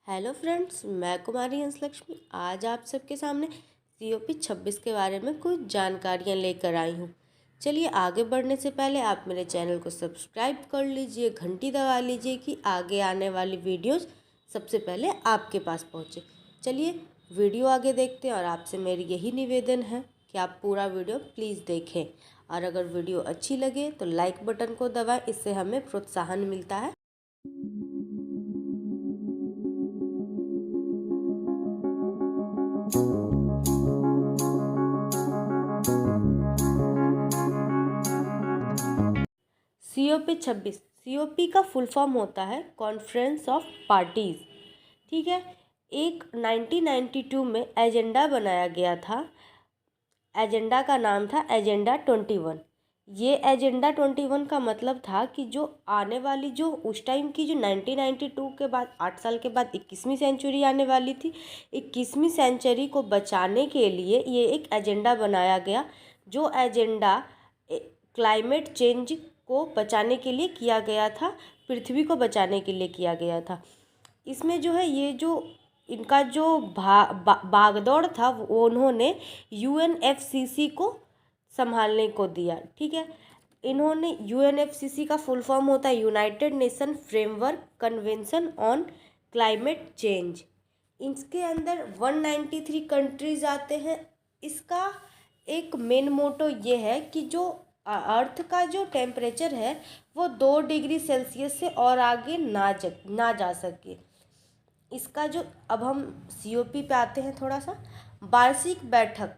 Hello friends, मैं कुमारी हंसलक्ष्मी आज आप सबके सामने COP 26 के बारे में कुछ जानकारियाँ लेकर आई हूँ। चलिए आगे बढ़ने से पहले आप मेरे चैनल को सब्सक्राइब कर लीजिए, घंटी दबा लीजिए कि आगे आने वाली वीडियोस सबसे पहले आपके पास पहुँचे। चलिए वीडियो आगे देखते हैं और आपसे मेरी यही निवेदन है कि आप पूरा वीडियो प्लीज़ देखें और अगर वीडियो अच्छी लगे तो लाइक बटन को दबाएँ, इससे हमें प्रोत्साहन मिलता है। COP 26 COP का फुल फॉर्म होता है कॉन्फ्रेंस ऑफ पार्टीज़। ठीक है, एक 1992 में एजेंडा बनाया गया था। एजेंडा का नाम था एजेंडा 21। ये एजेंडा 21 का मतलब था कि जो आने वाली जो उस टाइम की जो 1992 के बाद 8 साल के बाद 21वीं सेंचुरी आने वाली थी, 21वीं सेंचुरी को बचाने के लिए ये एक एजेंडा बनाया गया। जो एजेंडा क्लाइमेट चेंज को बचाने के लिए किया गया था, पृथ्वी को बचाने के लिए किया गया था। इसमें जो है ये जो इनका जो बागदौड़ था वो उन्होंने UNFCCC को संभालने को दिया। ठीक है, इन्होंने UNFCCC का फुल फॉर्म होता है United nation framework convention on climate change. इसके अंदर 193 कंट्रीज आते हैं। इसका एक मेन मोटो ये है कि जो अर्थ का जो टेम्परेचर है वो 2 डिग्री सेल्सियस से और आगे ना जा सके। इसका जो अब हम COP पे आते हैं थोड़ा सा। वार्षिक बैठक,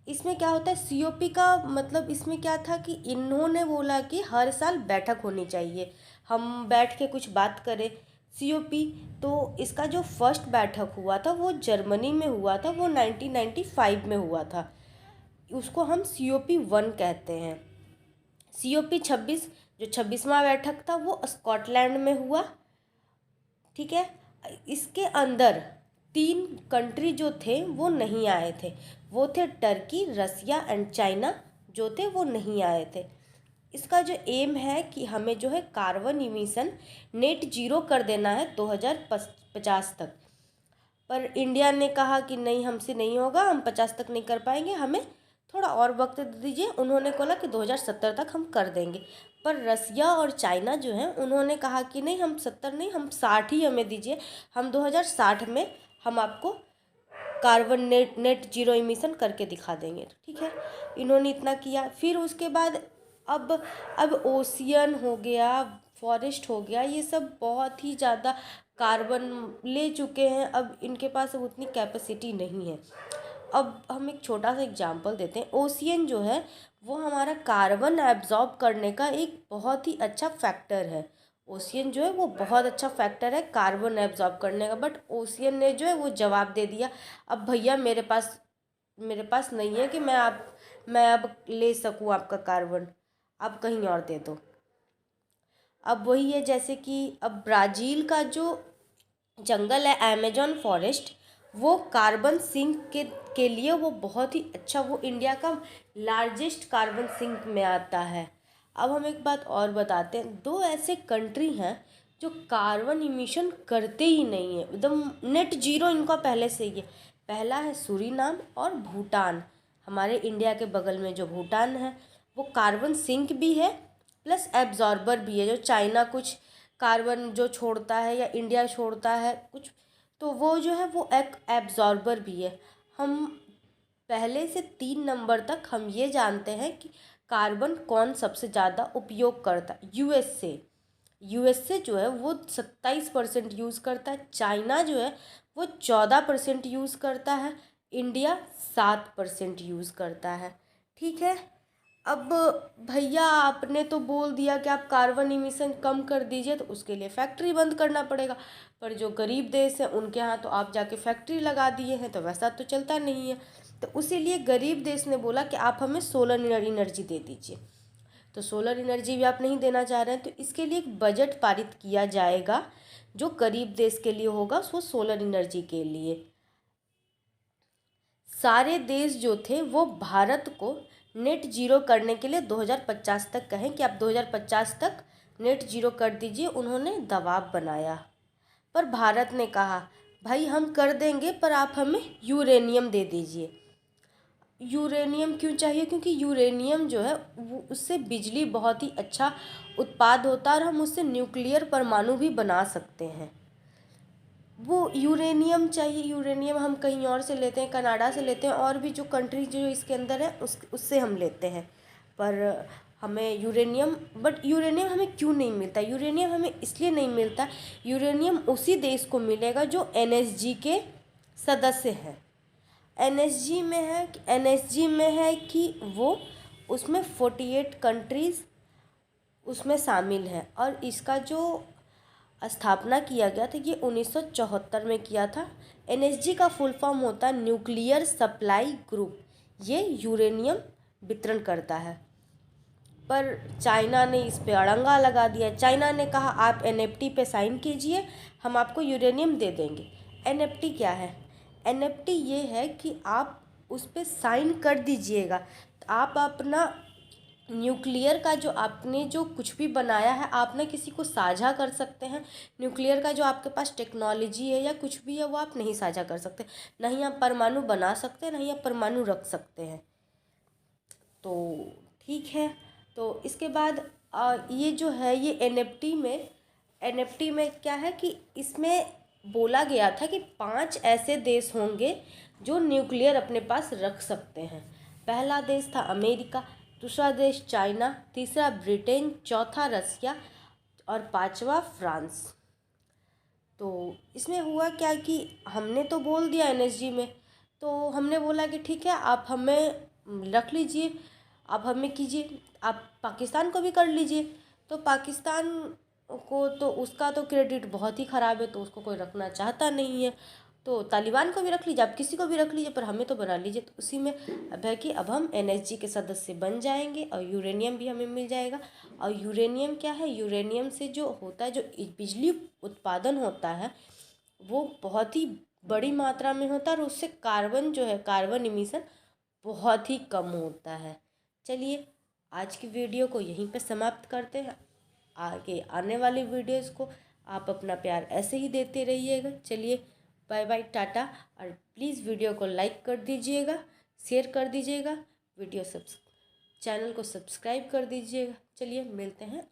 इसमें क्या होता है COP का मतलब इसमें क्या था कि इन्होंने बोला कि हर साल बैठक होनी चाहिए, हम बैठ के कुछ बात करें। COP तो इसका जो फर्स्ट बैठक हुआ था वो जर्मनी में हुआ था, वो 1995 में हुआ था। उसको हम COP 1 कहते हैं। COP 26 जो 26वां बैठक था वो स्कॉटलैंड में हुआ। ठीक है, इसके अंदर 3 कंट्री जो थे वो नहीं आए थे, वो थे टर्की, रसिया एंड चाइना। जो थे वो नहीं आए थे। इसका जो एम है कि हमें जो है कार्बन इमिशन नेट जीरो कर देना है 2050 तक। पर इंडिया ने कहा कि नहीं, हमसे नहीं होगा, हम 50 तक नहीं कर पाएंगे, हमें थोड़ा और वक्त दे दीजिए। उन्होंने बोला कि 2070 तक हम कर देंगे। पर रसिया और चाइना जो है उन्होंने कहा कि नहीं, हम 70 नहीं, हम 60 ही हमें दीजिए, हम 2060 में हम आपको कार्बन नेट जीरो इमिशन करके दिखा देंगे। ठीक है, इन्होंने इतना किया। फिर उसके बाद अब ओशियन हो गया, फॉरेस्ट हो गया, ये सब बहुत ही ज़्यादा कार्बन ले चुके हैं। अब इनके पास अब उतनी कैपेसिटी नहीं है। अब हम एक छोटा सा एग्जांपल देते हैं। ओशियन जो है वो हमारा कार्बन एब्जॉर्ब करने का एक बहुत ही अच्छा फैक्टर है। ओशियन जो है वो बहुत अच्छा फैक्टर है कार्बन एब्जॉर्ब करने का। बट ओशियन ने जो है वो जवाब दे दिया, अब भैया मेरे पास नहीं है कि मैं अब ले सकूं आपका कार्बन, आप कहीं और दे दो। अब वही है जैसे कि अब ब्राज़ील का जो जंगल है अमेजॉन फॉरेस्ट, वो कार्बन सिंक के लिए वो बहुत ही अच्छा, वो इंडिया का लार्जेस्ट कार्बन सिंक में आता है। अब हम एक बात और बताते हैं, 2 ऐसे कंट्री हैं जो कार्बन इमिशन करते ही नहीं है, एकदम नेट जीरो इनका पहले से ही है। पहला है सूरीनाम और भूटान। हमारे इंडिया के बगल में जो भूटान है वो कार्बन सिंक भी है प्लस एब्जॉर्बर भी है। जो चाइना कुछ कार्बन जो छोड़ता है या इंडिया छोड़ता है कुछ, तो वो जो है वो एक एब्जॉर्बर भी है। हम पहले से 3 नंबर तक हम ये जानते हैं कि कार्बन कौन सबसे ज़्यादा उपयोग करता है। यूएसए जो है वो 27% यूज़ करता है, चाइना जो है वो 14% यूज़ करता है, इंडिया 7% यूज़ करता है। ठीक है, अब भैया आपने तो बोल दिया कि आप कार्बन इमिशन कम कर दीजिए, तो उसके लिए फैक्ट्री बंद करना पड़ेगा। पर जो गरीब देश है उनके यहाँ तो आप जाके फैक्ट्री लगा दिए हैं, तो वैसा तो चलता नहीं है। तो इसीलिए गरीब देश ने बोला कि आप हमें सोलर एनर्जी दे दीजिए। तो सोलर एनर्जी भी आप नहीं देना चाह रहे हैं, तो इसके लिए एक बजट पारित किया जाएगा जो गरीब देश के लिए होगा, वो सोलर एनर्जी के लिए। सारे देश जो थे वो भारत को नेट जीरो करने के लिए 2050 तक कहें कि आप 2050 तक नेट जीरो कर दीजिए, उन्होंने दबाव बनाया। पर भारत ने कहा भाई हम कर देंगे पर आप हमें यूरेनियम दे दीजिए। यूरेनियम क्यों चाहिए? क्योंकि यूरेनियम जो है वो उससे बिजली बहुत ही अच्छा उत्पाद होता है और हम उससे न्यूक्लियर परमाणु भी बना सकते हैं। वो यूरेनियम चाहिए। यूरेनियम हम कहीं और से लेते हैं, कनाडा से लेते हैं, और भी जो कंट्री जो इसके अंदर है उससे हम लेते हैं। पर हमें यूरेनियम, बट यूरेनियम हमें क्यों नहीं मिलता? यूरेनियम हमें इसलिए नहीं मिलता, यूरेनियम उसी देश को मिलेगा जो एनएसजी के सदस्य हैं। एनएसजी में है कि वो उसमें 48 कंट्रीज़ उसमें शामिल हैं। और इसका जो स्थापना किया गया था ये 1974 में किया था। एनएसजी का फुल फॉर्म होता है न्यूक्लियर सप्लाई ग्रुप। ये यूरेनियम वितरण करता है। पर चाइना ने इस पे अड़ंगा लगा दिया। चाइना ने कहा आप एनएफटी पे साइन कीजिए, हम आपको यूरेनियम दे देंगे। एनएफटी क्या है? एनएफटी ये है कि आप उस पर साइन कर दीजिएगा, तो आप अपना न्यूक्लियर का जो आपने जो कुछ भी बनाया है आप ना किसी को साझा कर सकते हैं। न्यूक्लियर का जो आपके पास टेक्नोलॉजी है या कुछ भी है वो आप नहीं साझा कर सकते। ना ही आप परमाणु बना सकते हैं, ना ही आप परमाणु रख सकते हैं। तो ठीक है। तो इसके बाद ये जो है ये एनएफटी में क्या है कि इसमें बोला गया था कि 5 ऐसे देश होंगे जो न्यूक्लियर अपने पास रख सकते हैं। पहला देश था अमेरिका, दूसरा देश चाइना, तीसरा ब्रिटेन, चौथा रसिया और पांचवा फ्रांस। तो इसमें हुआ क्या कि हमने तो बोल दिया एनएसजी में, तो हमने बोला कि ठीक है आप हमें रख लीजिए, आप हमें कीजिए, आप पाकिस्तान को भी कर लीजिए। तो पाकिस्तान को तो उसका तो क्रेडिट बहुत ही ख़राब है, तो उसको कोई रखना चाहता नहीं है। तो तालिबान को भी रख लीजिए, आप किसी को भी रख लीजिए, पर हमें तो बना लीजिए। तो उसी में अब है कि अब हम एनएसजी के सदस्य बन जाएंगे और यूरेनियम भी हमें मिल जाएगा। और यूरेनियम क्या है? यूरेनियम से जो होता है, जो बिजली उत्पादन होता है वो बहुत ही बड़ी मात्रा में होता है और उससे कार्बन जो है, कार्बन इमिशन बहुत ही कम होता है। चलिए आज की वीडियो को यहीं पे समाप्त करते हैं। आगे आने वाली वीडियोस को आप अपना प्यार ऐसे ही देते रहिएगा। चलिए बाय बाय, टाटा। और प्लीज़ वीडियो को लाइक कर दीजिएगा, शेयर कर दीजिएगा, चैनल को सब्सक्राइब कर दीजिएगा। चलिए मिलते हैं।